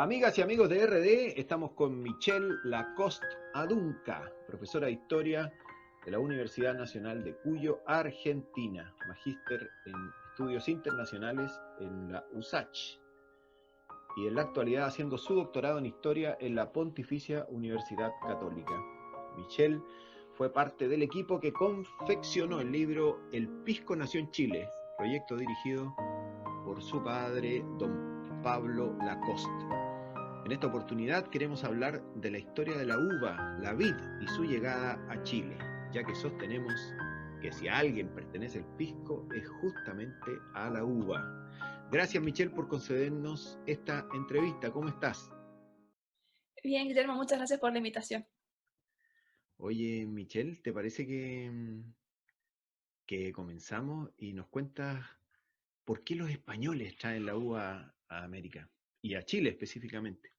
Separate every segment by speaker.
Speaker 1: Amigas y amigos de RD, estamos con Michelle Lacoste Adunca, profesora de Historia de la Universidad Nacional de Cuyo, Argentina, magíster en Estudios Internacionales en la USACH y en la actualidad haciendo su doctorado en Historia en la Pontificia Universidad Católica. Michelle fue parte del equipo que confeccionó el libro El Pisco nació en Chile, proyecto dirigido por su padre, don Pablo Lacoste. En esta oportunidad queremos hablar de la historia de la uva, la vid y su llegada a Chile, ya que sostenemos que si a alguien pertenece el pisco es justamente a la uva. Gracias, Michelle, por concedernos esta entrevista. ¿Cómo estás?
Speaker 2: Bien, Guillermo, muchas gracias por la invitación.
Speaker 1: Oye, Michelle, ¿te parece que comenzamos y nos cuentas por qué los españoles traen la uva a América y a Chile específicamente?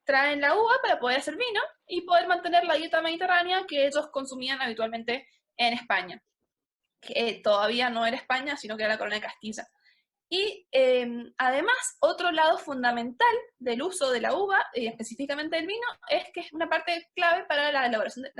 Speaker 2: Traen la uva para poder hacer vino y poder mantener la dieta mediterránea que ellos consumían habitualmente en España, que todavía no era España, sino que era la corona de Castilla. Y además, otro lado fundamental del uso de la uva, y específicamente del vino, es que es una parte clave para la elaboración de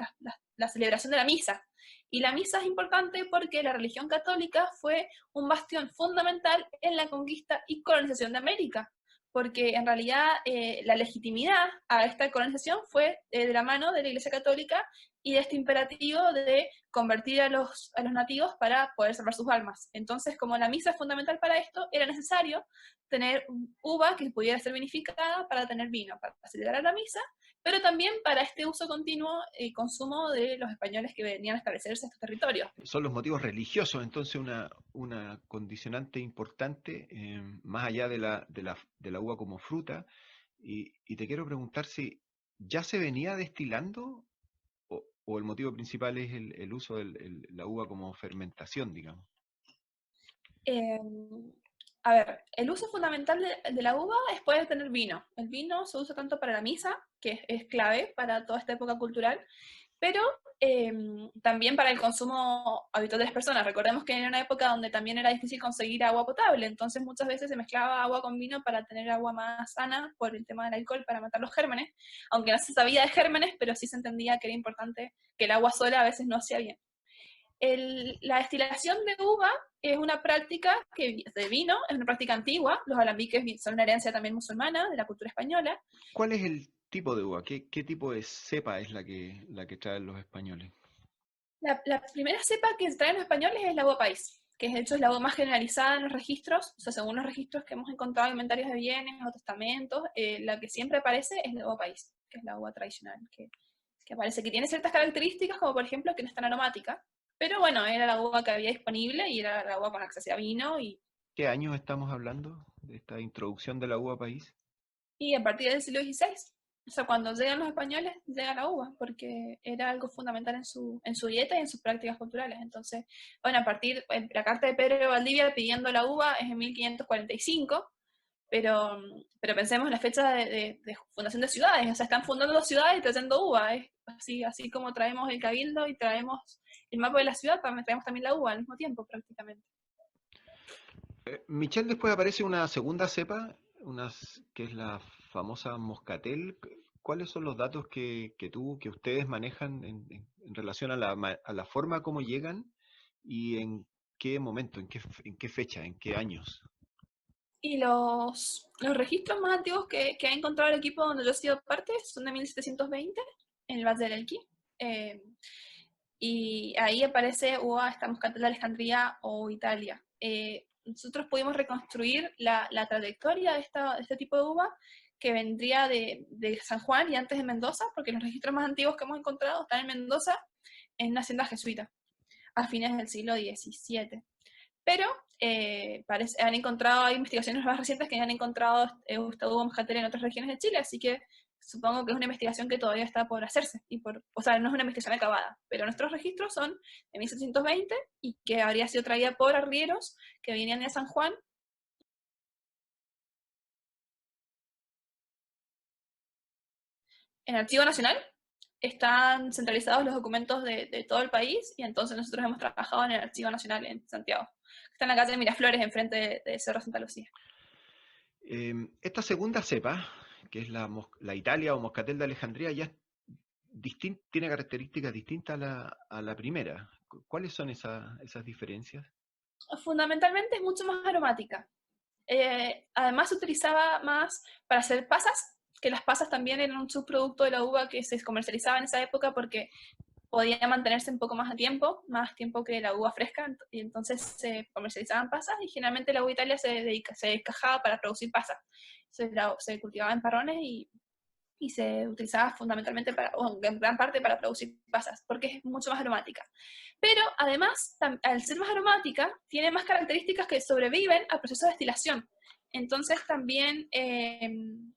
Speaker 2: la celebración de la misa. Y la misa es importante porque la religión católica fue un bastión fundamental en la conquista y colonización de América, porque en realidad la legitimidad a esta colonización fue de la mano de la Iglesia Católica y de este imperativo de convertir a los nativos para poder salvar sus almas. Entonces, como la misa es fundamental para esto, era necesario tener uva que pudiera ser vinificada para tener vino, para celebrar la misa, pero también para este uso continuo y consumo de los españoles que venían a establecerse en estos territorios.
Speaker 1: Son los motivos religiosos, entonces una condicionante importante, más allá de la uva como fruta. Y te quiero preguntar si ya se venía destilando o el motivo principal es el uso de la uva como fermentación, digamos.
Speaker 2: Eh, a ver, el uso fundamental de la uva es poder tener vino. El vino se usa tanto para la misa, que es clave para toda esta época cultural, pero también para el consumo habitual de las personas. Recordemos que era una época donde también era difícil conseguir agua potable, entonces muchas veces se mezclaba agua con vino para tener agua más sana por el tema del alcohol, para matar los gérmenes, aunque no se sabía de gérmenes, pero sí se entendía que era importante, que el agua sola a veces no hacía bien. La destilación de uva es una práctica de vino, es una práctica antigua, los alambiques son una herencia también musulmana de la cultura española.
Speaker 1: ¿Cuál es el tipo de uva? ¿Qué tipo de cepa es la que traen los españoles?
Speaker 2: La primera cepa que traen los españoles es la uva país, que de hecho es la uva más generalizada en los registros, o sea, según los registros que hemos encontrado en inventarios de bienes o testamentos, la que siempre aparece es la uva país, que es la uva tradicional, que aparece, que tiene ciertas características, como por ejemplo que no es tan aromática, pero bueno, era la uva que había disponible y era la uva con la que se hacía vino
Speaker 1: ¿Qué años estamos hablando de esta introducción de la uva país?
Speaker 2: y a partir del siglo XVI. O sea, cuando llegan los españoles, llega la uva, porque era algo fundamental en su dieta y en sus prácticas culturales. Entonces, bueno, a partir, la carta de Pedro de Valdivia pidiendo la uva es en 1545, pero pensemos en la fecha de fundación de ciudades, o sea, están fundando ciudades y trayendo uva, es así como traemos el cabildo y traemos el mapa de la ciudad, traemos también la uva al mismo tiempo prácticamente.
Speaker 1: Michelle, después aparece una segunda cepa, que es la famosa moscatel. ¿Cuáles son los datos que ustedes manejan en relación a la forma como llegan y en qué momento, en qué fecha, en qué años?
Speaker 2: Y los registros más antiguos que ha encontrado el equipo donde yo he sido parte son de 1720, en el Valle del Elqui. Eh, y ahí aparece UA, esta moscatel de Alejandría o Italia. Nosotros pudimos reconstruir la trayectoria de este tipo de uva que vendría de San Juan y antes de Mendoza, porque los registros más antiguos que hemos encontrado están en Mendoza, en una hacienda jesuita, a fines del siglo XVII. Pero han encontrado, hay investigaciones más recientes que han encontrado esta uva moscatel en otras regiones de Chile, así que supongo que es una investigación que todavía está por hacerse, o sea, no es una investigación acabada, pero nuestros registros son de 1720 y que habría sido traída por arrieros que venían de San Juan. En el Archivo Nacional están centralizados los documentos de todo el país y entonces nosotros hemos trabajado en el Archivo Nacional en Santiago. Está en la calle Miraflores, enfrente de Cerro Santa Lucía.
Speaker 1: Esta segunda cepa, que es la Italia o Moscatel de Alejandría, ya es tiene características distintas a la primera. ¿Cuáles son esas diferencias?
Speaker 2: Fundamentalmente es mucho más aromática. Además se utilizaba más para hacer pasas, que las pasas también eran un subproducto de la uva que se comercializaba en esa época porque podía mantenerse un poco más tiempo que la uva fresca, y entonces se comercializaban pasas y generalmente la uva Italia se descajaba para producir pasas. Se cultivaba en parrones y se utilizaba fundamentalmente o en gran parte para producir pasas, porque es mucho más aromática. Pero además, al ser más aromática, tiene más características que sobreviven al proceso de destilación. Entonces también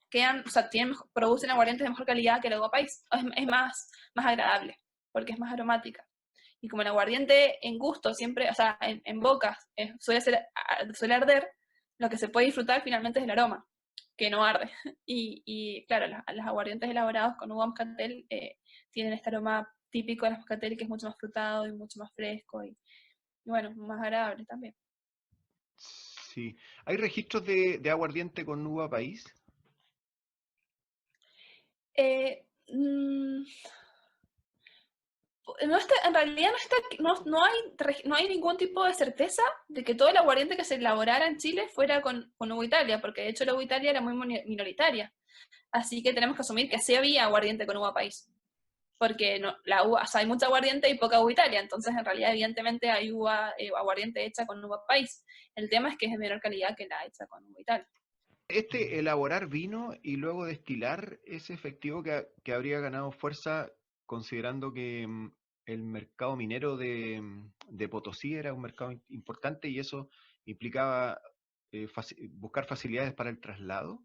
Speaker 2: quedan, o sea, producen aguardientes de mejor calidad que el agua país. Es más agradable, porque es más aromática. Y como el aguardiente en gusto siempre, o sea, en bocas, suele arder, lo que se puede disfrutar finalmente es el aroma, que no arde. Y claro, los aguardientes elaborados con uva moscatel tienen este aroma típico de los moscatel que es mucho más frutado y mucho más fresco y bueno, más agradable también.
Speaker 1: Sí. ¿Hay registros de aguardiente con uva país?
Speaker 2: Eh, mm, no está, en realidad no hay ningún tipo de certeza de que todo el aguardiente que se elaborara en Chile fuera con uva Italia, porque de hecho la uva Italia era muy minoritaria. Así que tenemos que asumir que sí había aguardiente con uva país. Porque no, la uva, o sea, hay mucha aguardiente y poca uva Italia, entonces en realidad evidentemente hay aguardiente hecha con uva país. El tema es que es de menor calidad que la hecha con uva Italia.
Speaker 1: Elaborar vino y luego destilar es efectivo que habría ganado fuerza considerando que el mercado minero de Potosí era un mercado importante y eso implicaba buscar facilidades para el traslado.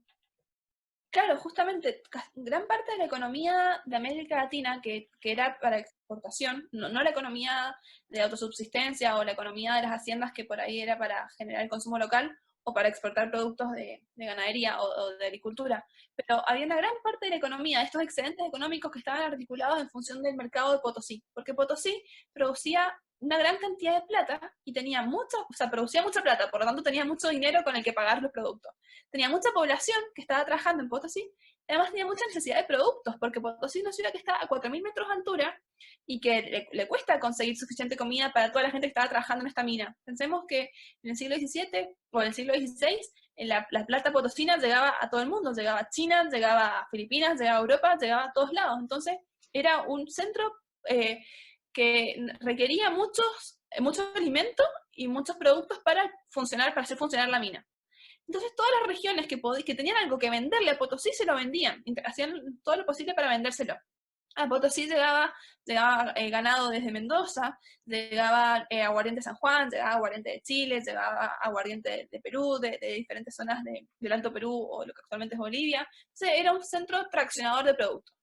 Speaker 2: Claro, justamente gran parte de la economía de América Latina que era para exportación, no la economía de autosubsistencia o la economía de las haciendas que por ahí era para generar el consumo local o para exportar productos de ganadería o de agricultura, pero había una gran parte de la economía, de estos excedentes económicos que estaban articulados en función del mercado de Potosí, porque Potosí producía una gran cantidad de plata y tenía o sea, producía mucha plata, por lo tanto tenía mucho dinero con el que pagar los productos. Tenía mucha población que estaba trabajando en Potosí, y además tenía mucha necesidad de productos, porque Potosí es una ciudad que está a 4.000 metros de altura y que le cuesta conseguir suficiente comida para toda la gente que estaba trabajando en esta mina. Pensemos que en el siglo XVII o en el siglo XVI la plata potosina llegaba a todo el mundo, llegaba a China, llegaba a Filipinas, llegaba a Europa, llegaba a todos lados. Entonces era un centro que requería muchos alimentos y muchos productos para hacer funcionar la mina. Entonces todas las regiones que tenían algo que venderle a Potosí se lo vendían, hacían todo lo posible para vendérselo. A Potosí llegaba ganado desde Mendoza, llegaba aguardiente de San Juan, llegaba aguardiente de Chile, llegaba aguardiente de Perú, de diferentes zonas del Alto Perú o lo que actualmente es Bolivia. Entonces era un centro traccionador de productos.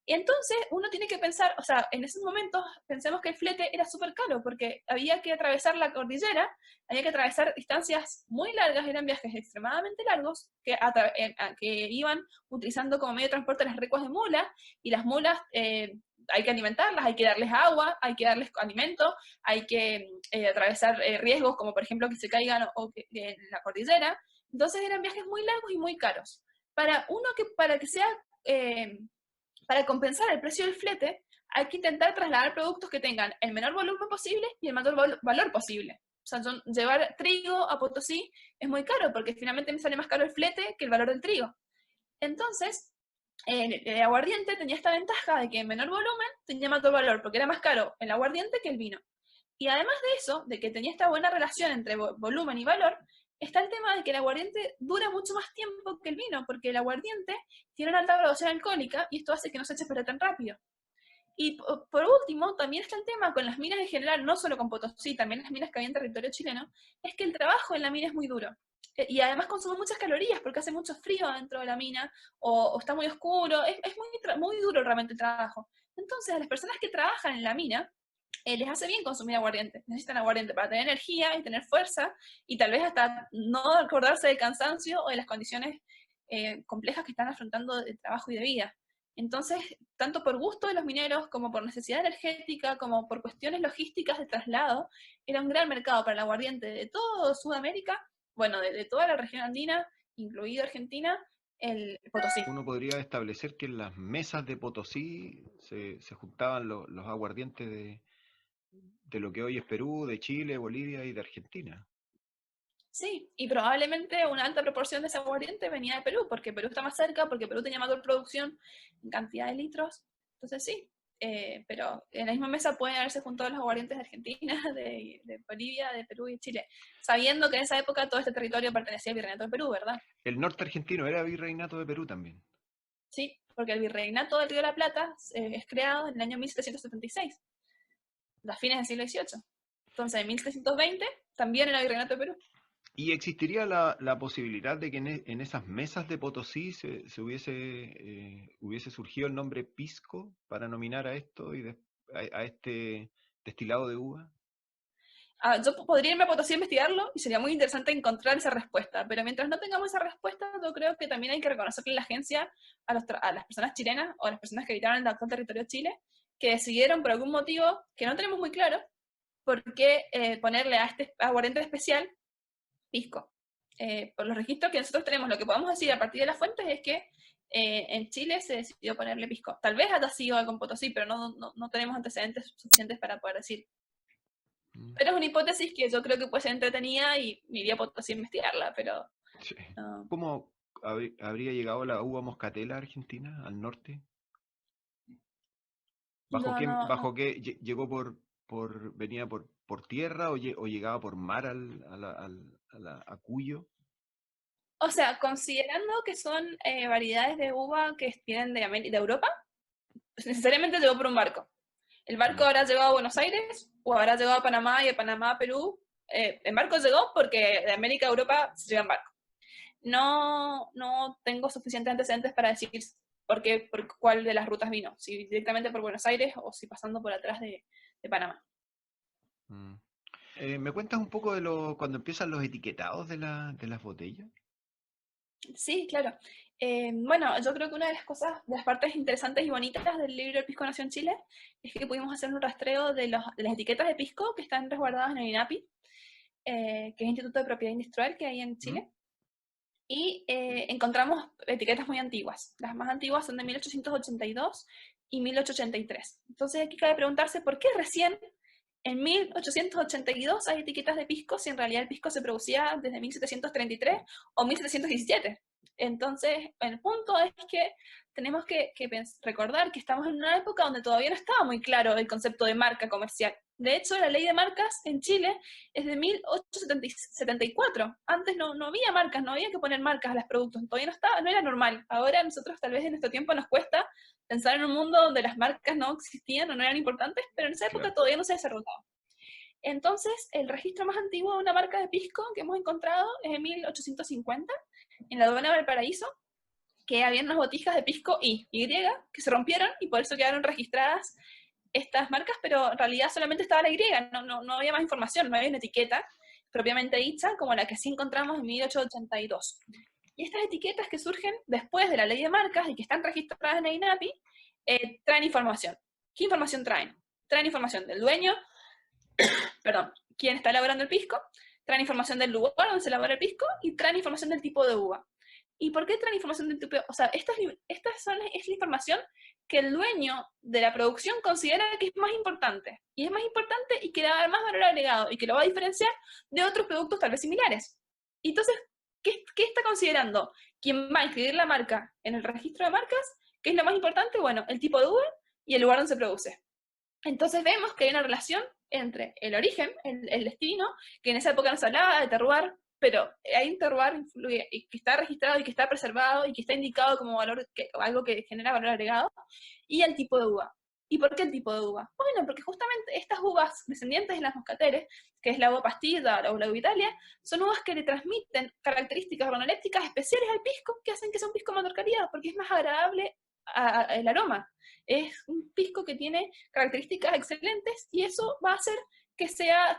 Speaker 2: Y entonces uno tiene que pensar, o sea, en esos momentos pensemos que el flete era súper caro porque había que atravesar la cordillera, había que atravesar distancias muy largas, eran viajes extremadamente largos que iban utilizando como medio de transporte las recuas de mulas y las mulas hay que alimentarlas, hay que darles agua, hay que darles alimento, hay que atravesar riesgos como por ejemplo que se caigan en la cordillera. Entonces eran viajes muy largos y muy caros. Para que sea... para compensar el precio del flete, hay que intentar trasladar productos que tengan el menor volumen posible y el mayor valor posible. O sea, llevar trigo a Potosí es muy caro porque finalmente me sale más caro el flete que el valor del trigo. Entonces, el aguardiente tenía esta ventaja de que en menor volumen tenía mayor valor porque era más caro el aguardiente que el vino. Y además de eso, de que tenía esta buena relación entre volumen y valor, está el tema de que el aguardiente dura mucho más tiempo que el vino, porque el aguardiente tiene una alta graduación alcohólica y esto hace que no se eche a perder tan rápido. Y por último, también está el tema con las minas en general, no solo con Potosí, también las minas que había en territorio chileno, es que el trabajo en la mina es muy duro. Y además consume muchas calorías porque hace mucho frío dentro de la mina o está muy oscuro, es muy duro realmente el trabajo. Entonces, a las personas que trabajan en la mina, les hace bien consumir aguardiente. Necesitan aguardiente para tener energía y tener fuerza y tal vez hasta no acordarse del cansancio o de las condiciones complejas que están afrontando de trabajo y de vida. Entonces, tanto por gusto de los mineros, como por necesidad energética, como por cuestiones logísticas de traslado, era un gran mercado para el aguardiente de toda Sudamérica, bueno, de toda la región andina, incluido Argentina, el Potosí.
Speaker 1: Uno podría establecer que en las mesas de Potosí se juntaban los aguardientes de lo que hoy es Perú, de Chile, Bolivia y de Argentina.
Speaker 2: Sí, y probablemente una alta proporción de ese aguardiente venía de Perú, porque Perú está más cerca, porque Perú tenía mayor producción en cantidad de litros. Entonces sí, pero en la misma mesa pueden haberse juntado los aguardientes de Argentina, de Bolivia, de Perú y Chile, sabiendo que en esa época todo este territorio pertenecía al Virreinato de Perú, ¿verdad?
Speaker 1: El norte argentino era virreinato de Perú también.
Speaker 2: Sí, porque el Virreinato del Río de la Plata es creado en el año 1776, a fines del siglo XVIII. Entonces, en 1720 también era Virreinato de Perú.
Speaker 1: ¿Y existiría la posibilidad de que en esas mesas de Potosí hubiese surgido el nombre pisco para nominar a esto a este destilado de uva?
Speaker 2: Yo podría irme a Potosí a investigarlo y sería muy interesante encontrar esa respuesta, pero mientras no tengamos esa respuesta, yo creo que también hay que reconocerle la agencia a las personas chilenas o a las personas que habitaban el actual territorio de Chile, que decidieron por algún motivo que no tenemos muy claro por qué ponerle a este aguardiente especial pisco. Por los registros que nosotros tenemos, lo que podemos decir a partir de las fuentes es que en Chile se decidió ponerle pisco. Tal vez haya sido algo en Potosí, pero no tenemos antecedentes suficientes para poder decir.
Speaker 1: Mm,
Speaker 2: Pero es una hipótesis que yo creo que puede ser entretenida y me iría a Potosí a investigarla, pero
Speaker 1: sí.
Speaker 2: no,
Speaker 1: ¿Cómo habría llegado la uva moscatela a Argentina, al norte?
Speaker 2: yo no,
Speaker 1: ¿Bajo qué llegó venía por tierra o llegaba por mar a Cuyo?
Speaker 2: O sea, considerando que son variedades de uva que vienen de Europa, pues necesariamente llegó por un barco. El barco
Speaker 1: Mm,
Speaker 2: habrá llegado a Buenos Aires o habrá llegado a Panamá y de Panamá a Perú. En barco llegó porque de América a Europa se llega en barco. No tengo suficientes antecedentes para decir por cuál de las rutas vino, si directamente por Buenos Aires o si pasando por atrás de Panamá.
Speaker 1: mm. ¿Me cuentas un poco cuando empiezan los etiquetados de las botellas?
Speaker 2: Sí, claro. Bueno, yo creo que una de las cosas, de las partes interesantes y bonitas del libro El Pisco Nació en Chile es que pudimos hacer un rastreo de las etiquetas de pisco que están resguardadas en el INAPI, que es el Instituto de Propiedad Industrial que hay en
Speaker 1: ¿Mm?
Speaker 2: Chile. Y encontramos etiquetas muy antiguas. Las más antiguas son de 1882 y 1883. Entonces aquí cabe preguntarse por qué recién en 1882 hay etiquetas de pisco si en realidad el pisco se producía desde 1733 o 1717. Entonces, el punto es que tenemos que recordar que estamos en una época donde todavía no estaba muy claro el concepto de marca comercial. De hecho, la ley de marcas en Chile es de 1874. Antes no había marcas, no había que poner marcas a los productos, todavía no era normal. Ahora nosotros tal vez en nuestro tiempo nos cuesta pensar en un mundo donde las marcas no existían o no eran importantes, pero en esa época
Speaker 1: Claro.
Speaker 2: todavía no se desarrollaba. Entonces, el registro más antiguo de una marca de pisco que hemos encontrado es en 1850, en la aduana de Valparaíso, que había unas botijas de pisco Y que se rompieron y por eso quedaron registradas estas marcas, pero en realidad solamente estaba la Y, no había más información, no había una etiqueta propiamente dicha como la que sí encontramos en 1882. Y estas etiquetas que surgen después de la ley de marcas y que están registradas en el INAPI, traen información. ¿Qué información traen? Traen información del dueño, perdón, quién está elaborando el pisco, traen información del lugar donde se elabora el pisco y traen información del tipo de uva. ¿Y por qué traen información del tipo de uva? O sea, es la información que el dueño de la producción considera que es más importante. Y es más importante y que le va a dar más valor agregado y que lo va a diferenciar de otros productos tal vez similares. Y entonces, ¿qué está considerando? ¿Quién va a inscribir la marca en el registro de marcas? ¿Qué es lo más importante? Bueno, el tipo de uva y el lugar donde se produce. Entonces vemos que hay una relación entre el origen, el destino, que en esa época no se hablaba de terroir, pero hay un terroir que está registrado y que está preservado y que está indicado como valor, algo que genera valor agregado, y el tipo de uva. ¿Y por qué el tipo de uva? Bueno, porque justamente estas uvas descendientes de las moscateres, que es la uva pastilla o la uva italia, son uvas que le transmiten características organolépticas especiales al pisco que hacen que sea un pisco de mayor calidad, porque es más agradable el aroma. Es un pisco que tiene características excelentes y eso va a hacer que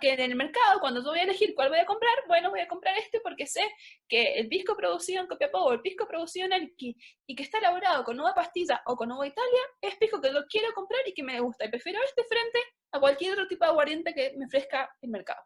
Speaker 2: en el mercado, cuando yo voy a elegir cuál voy a comprar, bueno, voy a comprar este porque sé que el pisco producido en Copiapó o el pisco producido en Elqui y que está elaborado con uva pastilla o con uva Italia, es pisco que yo quiero comprar y que me gusta. Y prefiero este frente a cualquier otro tipo de aguardiente que me ofrezca el mercado.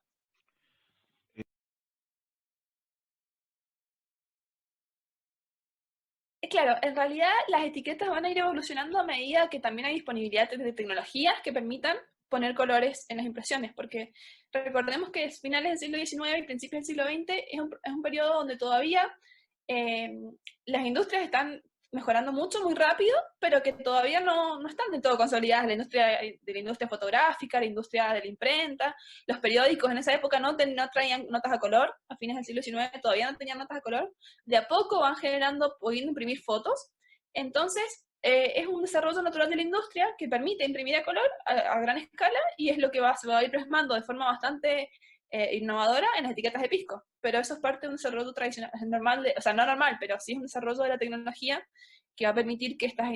Speaker 2: Claro, en realidad las etiquetas van a ir evolucionando a medida que también hay disponibilidad de tecnologías que permitan poner colores en las impresiones, porque recordemos que finales del siglo XIX y principios del siglo XX es un periodo donde todavía eh, las industrias están mejorando mucho, muy rápido, pero que todavía no están del todo consolidadas. La industria fotográfica, la industria de la imprenta, los periódicos en esa época no traían notas a color, a fines del siglo XIX todavía no tenían notas a color, de a poco van generando, pudiendo imprimir fotos. Entonces, es un desarrollo natural de la industria que permite imprimir a color a gran escala y es lo que se va a ir plasmando de forma bastante innovadora en las etiquetas de pisco. Pero eso es parte de un desarrollo tradicional, normal, o sea, no normal, pero sí es un desarrollo de la tecnología que va a permitir que estas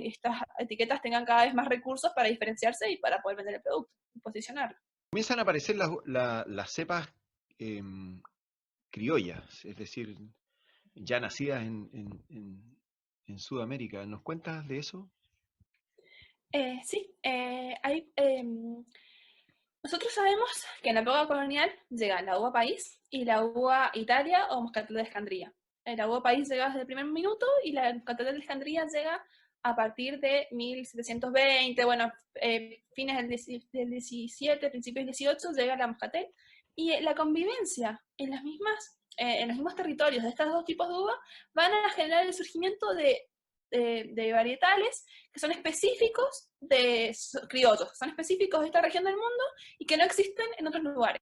Speaker 2: etiquetas tengan cada vez más recursos para diferenciarse y para poder vender el producto y posicionarlo.
Speaker 1: Comienzan a aparecer las cepas em, criollas, es decir, ya nacidas en Sudamérica. ¿Nos cuentas de eso?
Speaker 2: Sí, nosotros sabemos que en la época colonial llega la uva país y la uva Italia o Moscatel de Escandría. La uva país llega desde el primer minuto y la Moscatel de Escandría llega a partir de 1720, bueno, fines del 17, principios del 18, llega la Moscatel. Y la convivencia en los mismos territorios de estos dos tipos de uva van a generar el surgimiento de varietales que son específicos de criollos, son específicos de esta región del mundo y que no existen en otros lugares.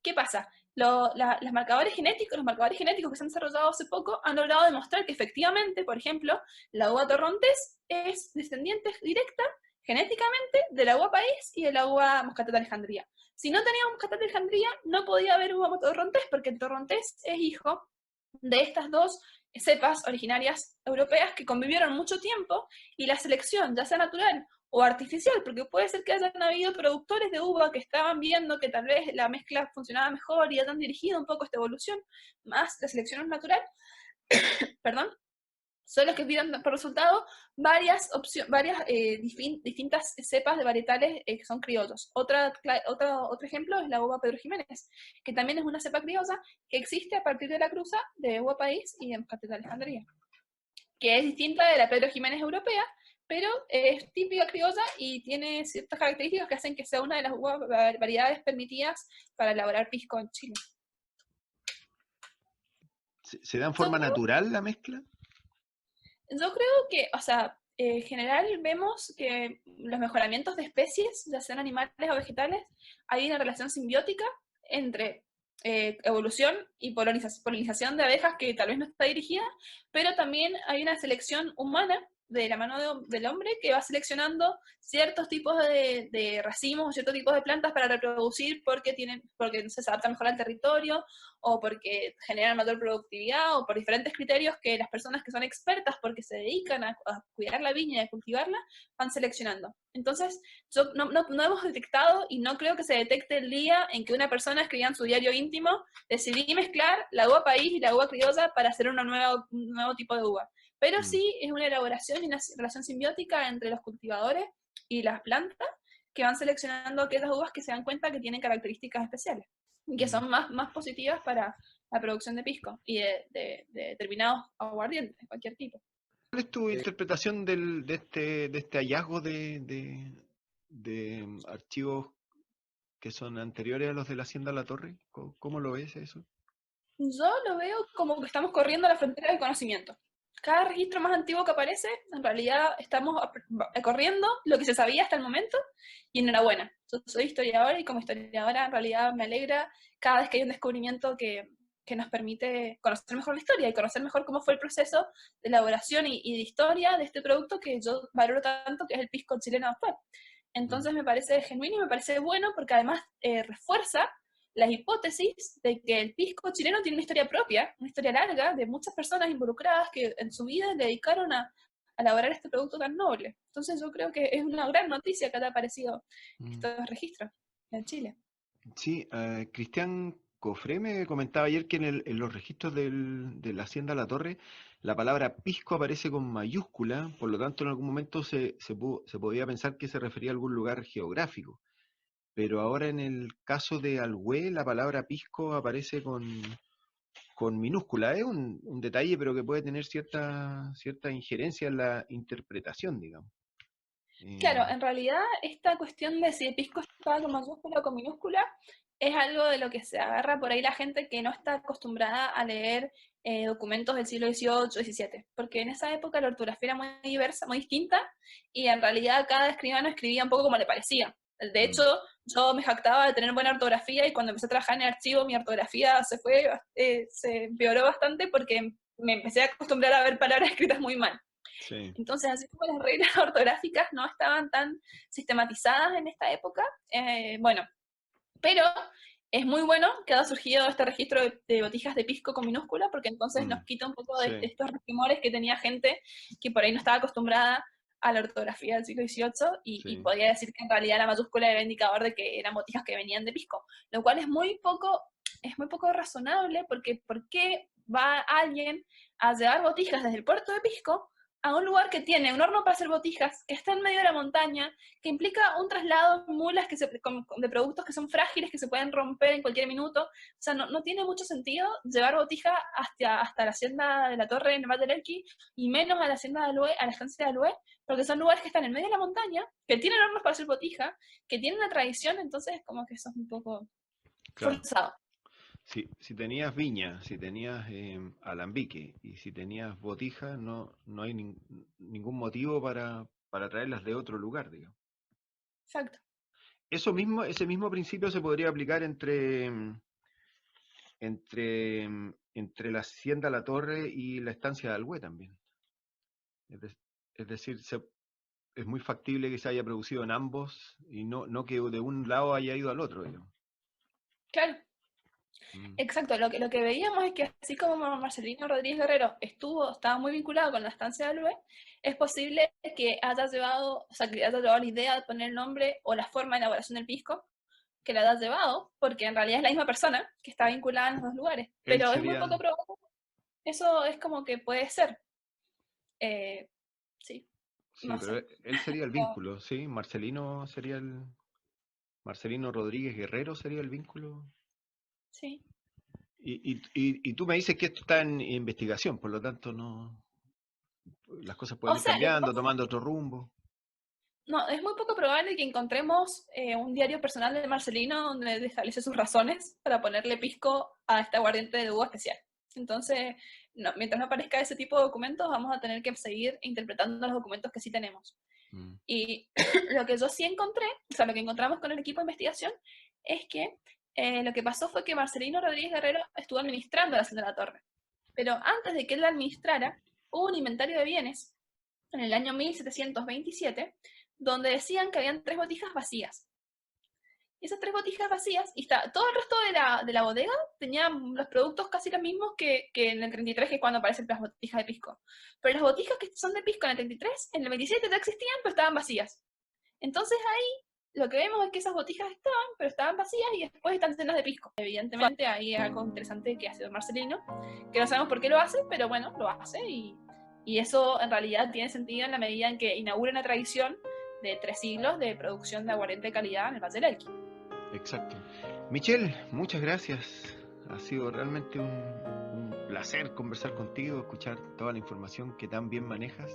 Speaker 2: ¿Qué pasa? Los marcadores genéticos que se han desarrollado hace poco han logrado demostrar que efectivamente, por ejemplo, la uva torrontés es descendiente directa genéticamente de la uva país y de la uva moscatel de Alejandría. Si no teníamos moscatel de Alejandría, no podía haber uva torrontés porque el torrontés es hijo de estas dos cepas originarias europeas que convivieron mucho tiempo y la selección, ya sea natural o artificial, porque puede ser que hayan habido productores de uva que estaban viendo que tal vez la mezcla funcionaba mejor y hayan dirigido un poco esta evolución, más la selección natural, perdón, son los que piden por resultado varias distintas cepas de varietales que son criollos. Otro ejemplo es la uva Pedro Jiménez, que también es una cepa criolla que existe a partir de la cruza de uva país y de Moscatel de Alejandría, que es distinta de la Pedro Jiménez europea, pero es típica criolla y tiene ciertas características que hacen que sea una de las variedades permitidas para elaborar pisco en Chile.
Speaker 1: ¿Se da en forma natural la mezcla?
Speaker 2: Yo creo que, o sea, en general vemos que los mejoramientos de especies, ya sean animales o vegetales, hay una relación simbiótica entre evolución y polinización de abejas que tal vez no está dirigida, pero también hay una selección humana de la mano del hombre que va seleccionando ciertos tipos de racimos o ciertos tipos de plantas para reproducir porque se adaptan mejor al territorio o porque generan mayor productividad o por diferentes criterios que las personas que son expertas porque se dedican a cuidar la viña y a cultivarla van seleccionando. Entonces, no hemos detectado y no creo que se detecte el día en que una persona escribía en su diario íntimo: decidí mezclar la uva país y la uva criolla para hacer un nuevo tipo de uva. Pero sí es una elaboración y una relación simbiótica entre los cultivadores y las plantas que van seleccionando aquellas uvas que se dan cuenta que tienen características especiales y que son más positivas para la producción de pisco y de determinados aguardientes de cualquier tipo.
Speaker 1: ¿Cuál es tu interpretación de este hallazgo de archivos que son anteriores a los de la Hacienda La Torre? ¿Cómo lo ves eso?
Speaker 2: Yo lo veo como que estamos corriendo a la frontera del conocimiento. Cada registro más antiguo que aparece, en realidad estamos corriendo lo que se sabía hasta el momento, y enhorabuena. Yo soy historiadora y como historiadora en realidad me alegra cada vez que hay un descubrimiento que nos permite conocer mejor la historia y conocer mejor cómo fue el proceso de elaboración y de historia de este producto que yo valoro tanto, que es el pisco chileno actual. Entonces me parece genuino y me parece bueno porque además refuerza las hipótesis de que el pisco chileno tiene una historia propia, una historia larga, de muchas personas involucradas que en su vida le dedicaron a elaborar este producto tan noble. Entonces yo creo que es una gran noticia que haya aparecido estos registros en Chile.
Speaker 1: Sí, Cristian Cofré me comentaba ayer que en los registros de la Hacienda La Torre la palabra pisco aparece con mayúscula, por lo tanto en algún momento se podía pensar que se refería a algún lugar geográfico. Pero ahora en el caso de Alhué la palabra pisco aparece con minúscula. Es un detalle, pero que puede tener cierta injerencia en la interpretación, digamos.
Speaker 2: Claro, en realidad esta cuestión de si el pisco estaba con mayúscula o con minúscula es algo de lo que se agarra por ahí la gente que no está acostumbrada a leer documentos del siglo XVIII, XVII, porque en esa época la ortografía era muy diversa, muy distinta, y en realidad cada escribano escribía un poco como le parecía. De hecho, yo me jactaba de tener buena ortografía y cuando empecé a trabajar en el archivo mi ortografía se empeoró bastante porque me empecé a acostumbrar a ver palabras escritas muy mal.
Speaker 1: Sí.
Speaker 2: Entonces, así como las reglas ortográficas no estaban tan sistematizadas en esta época, bueno, pero es muy bueno que haya surgido este registro de botijas de pisco con minúscula, porque entonces nos quita un poco de
Speaker 1: Sí.
Speaker 2: estos rumores que tenía gente que por ahí no estaba acostumbrada a la ortografía del siglo XVIII y
Speaker 1: Sí.
Speaker 2: podía decir que en realidad la mayúscula era indicador de que eran botijas que venían de pisco, lo cual es muy poco razonable, porque ¿por qué va alguien a llevar botijas desde el puerto de Pisco a un lugar que tiene un horno para hacer botijas, que está en medio de la montaña, que implica un traslado en mulas de productos que son frágiles, que se pueden romper en cualquier minuto? O sea, no tiene mucho sentido llevar botija hasta la hacienda de la Torre en el Valle del Elqui, y menos a la hacienda de Alue, a la estancia de Alue, porque son lugares que están en medio de la montaña, que tienen hornos para hacer botija, que tienen una tradición, entonces como que eso es un poco
Speaker 1: Claro.
Speaker 2: forzado.
Speaker 1: Si tenías viña, si tenías alambique y si tenías botija, no hay ningún motivo para traerlas de otro lugar, digamos.
Speaker 2: Exacto.
Speaker 1: Ese mismo principio se podría aplicar entre la hacienda La Torre y la estancia de Alhué también. Es decir, es muy factible que se haya producido en ambos y no que de un lado haya ido al otro, digamos.
Speaker 2: Claro.
Speaker 1: Mm.
Speaker 2: Exacto, lo que veíamos es que así como Marcelino Rodríguez Guerrero estaba muy vinculado con la estancia de Alhué, es posible que haya llevado, o sea, que haya llevado la idea de poner el nombre o la forma de elaboración del pisco, que la haya llevado, porque en realidad es la misma persona que está vinculada en los dos lugares,
Speaker 1: Él
Speaker 2: pero es muy
Speaker 1: sería,
Speaker 2: poco probable. Eso es como que puede ser. Sí,
Speaker 1: sí,
Speaker 2: no
Speaker 1: pero
Speaker 2: sé.
Speaker 1: él sería el vínculo, ¿sí? Marcelino Rodríguez Guerrero sería el vínculo.
Speaker 2: Sí.
Speaker 1: Y tú me dices que esto está en investigación, por lo tanto las cosas
Speaker 2: O
Speaker 1: pueden ir
Speaker 2: sea, lo que
Speaker 1: cambiando,
Speaker 2: pasa,
Speaker 1: tomando otro rumbo.
Speaker 2: no, es muy poco probable que encontremos un diario personal de Marcelino donde establece sus razones para ponerle pisco a este aguardiente de uva especial. Entonces, no, mientras no aparezca ese tipo de documentos, vamos a tener que seguir interpretando los documentos que sí tenemos.
Speaker 1: Mm.
Speaker 2: Y lo que yo sí encontré, o sea, lo que encontramos con el equipo de investigación, es que lo que pasó fue que Marcelino Rodríguez Guerrero estuvo administrando la Hacienda de la Torre. Pero antes de que él la administrara, hubo un inventario de bienes en el año 1727, donde decían que habían 3 botijas vacías. Y esas 3 botijas vacías, y todo el resto de la bodega tenía los productos casi los mismos que en el 33, que es cuando aparecen las botijas de pisco. Pero las botijas que son de pisco en el 33, en el 27 ya existían, pero estaban vacías. Entonces ahí lo que vemos es que esas botijas estaban, pero estaban vacías y después están llenas de pisco. Evidentemente hay algo interesante que hace Don Marcelino, que no sabemos por qué lo hace, pero bueno, lo hace y eso en realidad tiene sentido en la medida en que inaugura una tradición de 3 siglos de producción de aguardiente de calidad en el Valle del Elqui.
Speaker 1: Exacto. Michelle, muchas gracias. Ha sido realmente un placer conversar contigo, escuchar toda la información que tan bien manejas.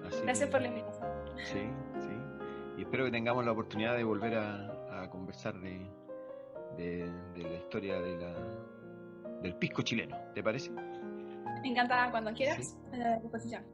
Speaker 1: Así
Speaker 2: Gracias
Speaker 1: que
Speaker 2: por la invitación.
Speaker 1: sí, sí. Y espero que tengamos la oportunidad de volver a conversar de la historia del pisco chileno. ¿Te parece?
Speaker 2: Encantada cuando
Speaker 1: Sí.
Speaker 2: quieras, a la disposición.